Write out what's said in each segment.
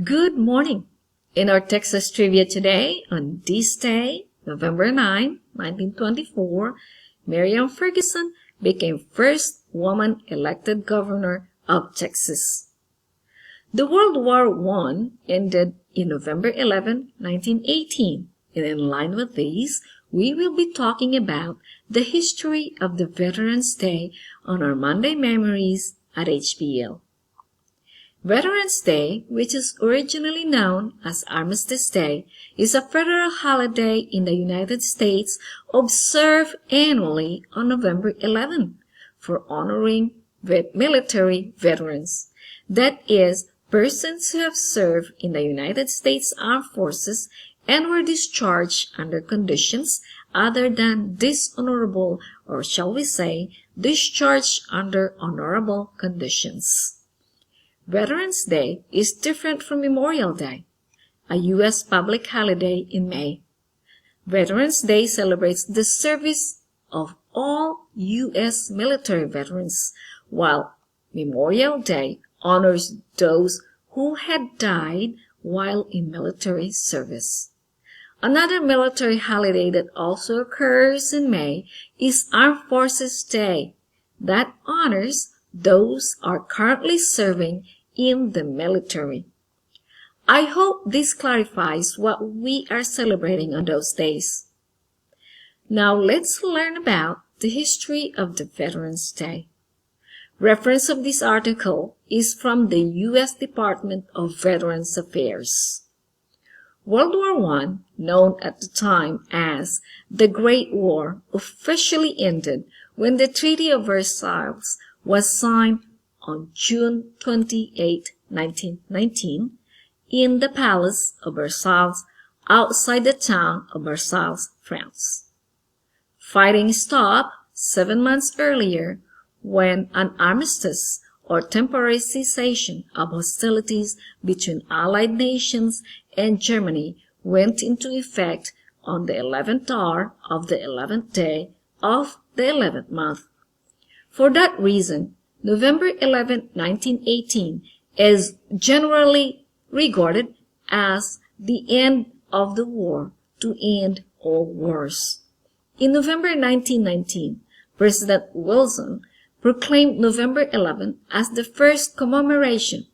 Good morning! In our Texas trivia today, on this day, November 9, 1924, Miriam Ferguson became first woman elected governor of Texas. The World War I ended in November 11, 1918, and in line with these, we will be talking about the history of the Veterans Day on our Monday Memories at HPL. Veterans Day, which is originally known as Armistice Day, is a federal holiday in the United States observed annually on November 11 for honoring military veterans. That is, persons who have served in the United States Armed Forces and were discharged under conditions other than dishonorable, or shall we say, discharged under honorable conditions. Veterans Day is different from Memorial Day, a U.S. public holiday in May. Veterans Day celebrates the service of all U.S. military veterans, while Memorial Day honors those who had died while in military service. Another military holiday that also occurs in May is Armed Forces Day, that honors those are currently serving in the military. I hope this clarifies what we are celebrating on those days. Now let's learn about the history of the Veterans Day. Reference of this article is from the U.S. Department of Veterans Affairs. World War I, known at the time as the Great War, officially ended when the Treaty of Versailles was signed on June 28, 1919, in the Palace of Versailles outside the town of Versailles, France. Fighting stopped 7 months earlier when an armistice or temporary cessation of hostilities between Allied nations and Germany went into effect on the 11th hour of the 11th day of the 11th month. For that reason, November 11, 1918 is generally regarded as the end of the war to end all wars. In November 1919, President Wilson proclaimed November 11 as the first commemoration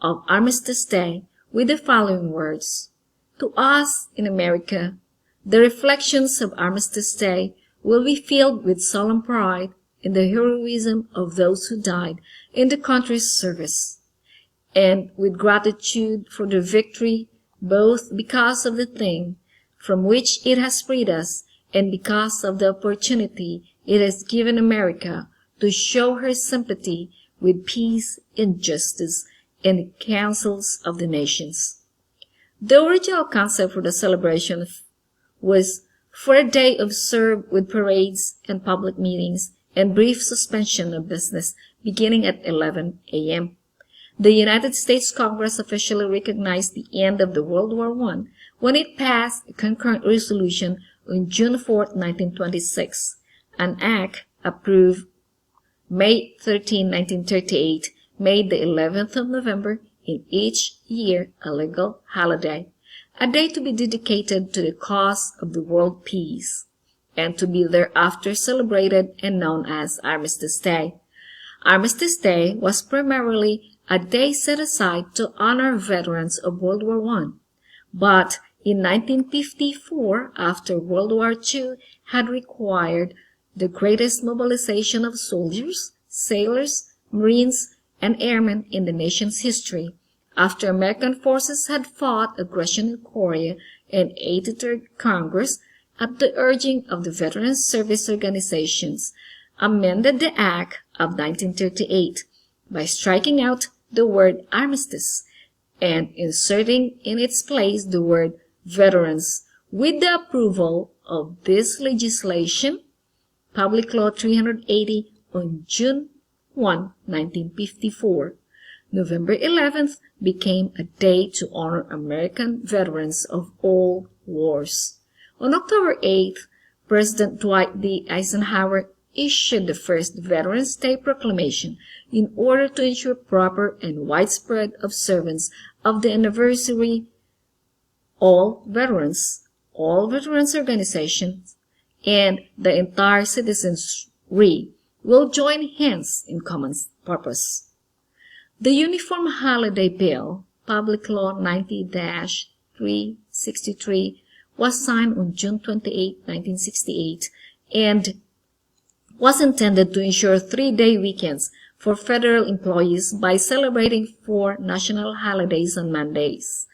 of Armistice Day with the following words: "To us in America, the reflections of Armistice Day will be filled with solemn pride in the heroism of those who died in the country's service, and with gratitude for the victory, both because of the thing from which it has freed us and because of the opportunity it has given America to show her sympathy with peace and justice in the councils of the nations." The original concept for the celebration was for a day observed with parades and public meetings and brief suspension of business beginning at 11 a.m. The United States Congress officially recognized the end of the World War I when it passed a concurrent resolution on June 4, 1926. An act approved May 13, 1938 made the 11th of November in each year a legal holiday, a day to be dedicated to the cause of the world peace, and to be thereafter celebrated and known as Armistice Day. Armistice Day was primarily a day set aside to honor veterans of World War I, but in 1954, after World War II had required the greatest mobilization of soldiers, sailors, Marines, and airmen in the nation's history, after American forces had fought aggression in Korea and 83rd Congress, at the urging of the Veteran Service Organizations, amended the Act of 1938 by striking out the word armistice and inserting in its place the word veterans. With the approval of this legislation, Public Law 380 on June 1, 1954, November 11th became a day to honor American veterans of all wars. On October 8th, President Dwight D. Eisenhower issued the first Veterans Day proclamation in order to ensure proper and widespread observance of the anniversary, all veterans organizations, and the entire citizenry will join hands in common purpose. The Uniform Holiday Bill, Public Law 90-363, was signed on June 28, 1968, and was intended to ensure 3-day weekends for federal employees by celebrating 4 national holidays on Mondays: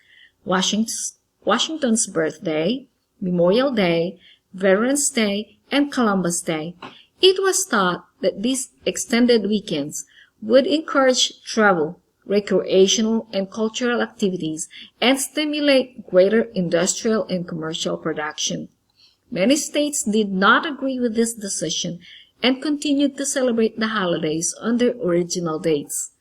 Washington's birthday, Memorial Day, Veterans Day, and Columbus Day. It was thought that these extended weekends would encourage travel, recreational and cultural activities, and stimulate greater industrial and commercial production. Many states did not agree with this decision and continued to celebrate the holidays on their original dates.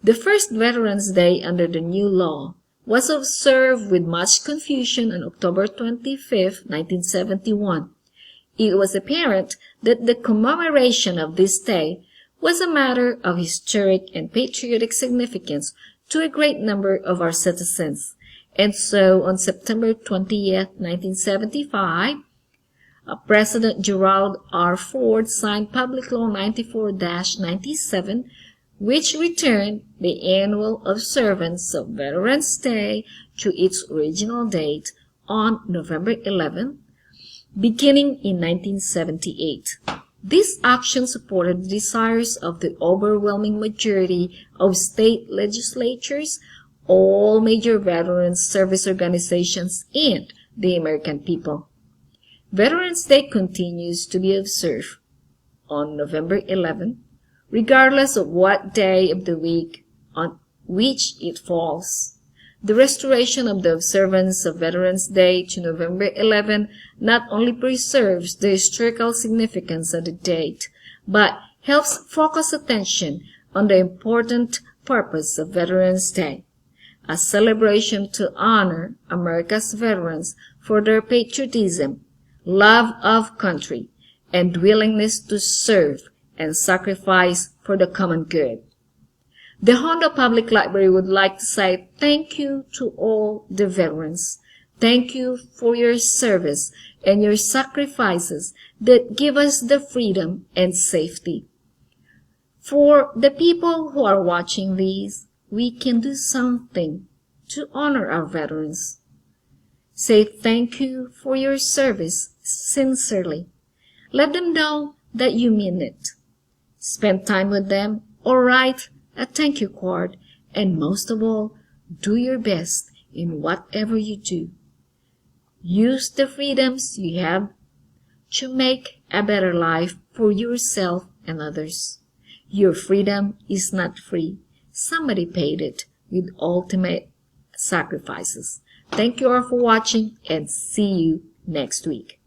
The first Veterans Day under the new law was observed with much confusion on October 25, 1971. It was apparent that the commemoration of this day was a matter of historic and patriotic significance to a great number of our citizens, and so on September 20, 1975, President Gerald R. Ford signed Public Law 94-97, which returned the annual observance of Veterans Day to its original date on November 11, beginning in 1978. This action supported the desires of the overwhelming majority of state legislatures, all major veterans service organizations, and the American people. Veterans Day continues to be observed on November 11, regardless of what day of the week on which it falls. The restoration of the observance of Veterans Day to November 11 not only preserves the historical significance of the date, but helps focus attention on the important purpose of Veterans Day, a celebration to honor America's veterans for their patriotism, love of country, and willingness to serve and sacrifice for the common good. The Hondo Public Library would like to say thank you to all the veterans. Thank you for your service and your sacrifices that give us the freedom and safety. For the people who are watching these, we can do something to honor our veterans. Say thank you for your service sincerely. Let them know that you mean it. Spend time with them or write a thank you card, and most of all, do your best in whatever you do. Use the freedoms you have to make a better life for yourself and others. Your freedom is not free. Somebody paid it with ultimate sacrifices. Thank you all for watching, and see you next week.